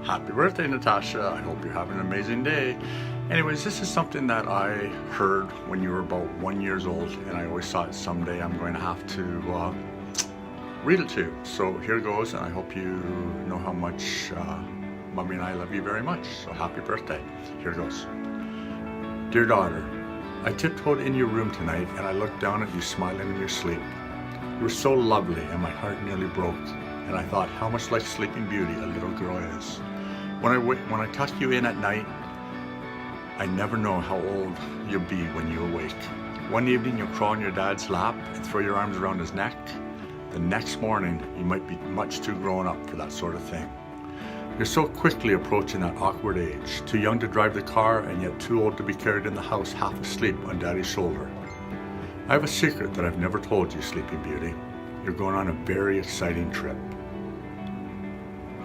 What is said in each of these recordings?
Happy birthday, Natasha. I hope you're having an amazing day. Anyways, this is something that I heard when you were about 1 year old, and I always thought someday I'm going to have to read it to you. So here goes, and I hope you know how much Mommy and I love you very much. So happy birthday. Here goes. Dear daughter, I tiptoed in your room tonight and I looked down at you smiling in your sleep. You were so lovely and my heart nearly broke, and I thought how much like Sleeping Beauty a little girl is. When I tuck you in at night, I never know how old you'll be when you awake. One evening you'll crawl on your dad's lap and throw your arms around his neck. The next morning you might be much too grown up for that sort of thing. You're so quickly approaching that awkward age, too young to drive the car and yet too old to be carried in the house half asleep on Daddy's shoulder. I have a secret that I've never told you, Sleeping Beauty. You're going on a very exciting trip.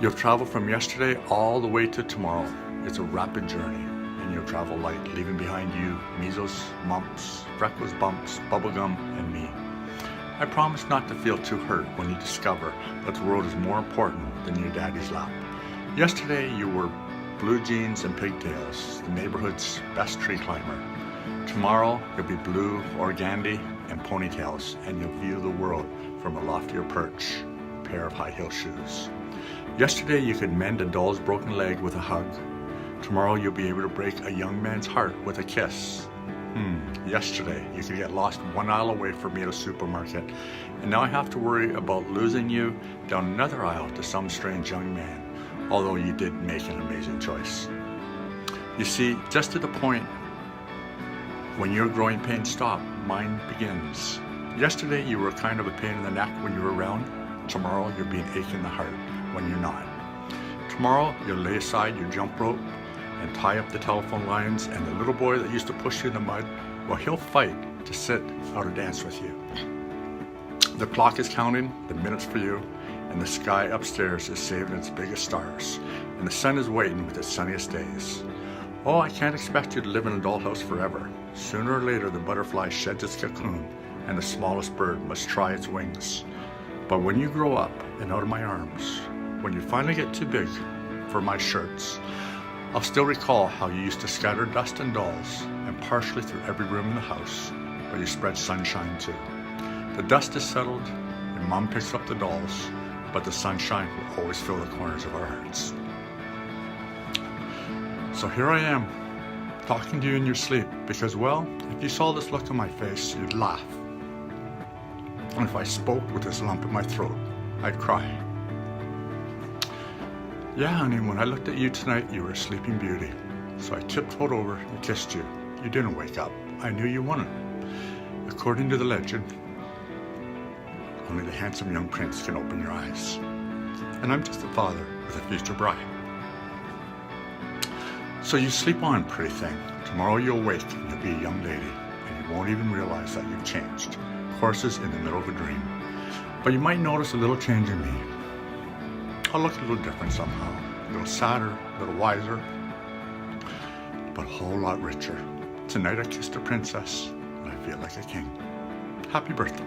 You'll travel from yesterday all the way to tomorrow. It's a rapid journey, and you'll travel light, leaving behind you measles, mumps, freckles, bumps, bubblegum, and me. I promise not to feel too hurt when you discover that the world is more important than your daddy's lap. Yesterday you were blue jeans and pigtails, the neighborhood's best tree climber. Tomorrow you'll be blue organdy and ponytails, and you'll view the world from a loftier perch, a pair of high heel shoes. Yesterday you could mend a doll's broken leg with a hug. Tomorrow you'll be able to break a young man's heart with a kiss. Yesterday you could get lost 1 aisle away from me at a supermarket, and now I have to worry about losing you down another aisle to some strange young man, although you did make an amazing choice. You see, just at the point when your growing pains stop, mine begins. Yesterday you were kind of a pain in the neck when you were around. Tomorrow you'll be an ache in the heart when you're not. Tomorrow you'll lay aside your jump rope and tie up the telephone lines, and the little boy that used to push you in the mud, well, he'll fight to sit out a dance with you. The clock is counting the minutes for you, and the sky upstairs is saving its biggest stars, and the sun is waiting with its sunniest days. Oh, I can't expect you to live in a dollhouse forever. Sooner or later the butterfly sheds its cocoon, and the smallest bird must try its wings. But when you grow up and out of my arms, when you finally get too big for my shirts, I'll still recall how you used to scatter dust and dolls and partially through every room in the house, but you spread sunshine too. The dust is settled and Mom picks up the dolls, but the sunshine will always fill the corners of our hearts. So here I am, talking to you in your sleep, because, well, if you saw this look on my face, you'd laugh. And if I spoke with this lump in my throat, I'd cry. Yeah, honey, when I looked at you tonight, you were a Sleeping Beauty. So I tiptoed over and kissed you. You didn't wake up. I knew you wouldn't. According to the legend, only the handsome young prince can open your eyes. And I'm just a father with a future bride. So you sleep on, pretty thing. Tomorrow you'll wake and you'll be a young lady, and you won't even realize that you've changed. Horses in the middle of a dream. But you might notice a little change in me. I'll look a little different somehow. A little sadder, a little wiser, but a whole lot richer. Tonight I kissed a princess, and I feel like a king. Happy birthday.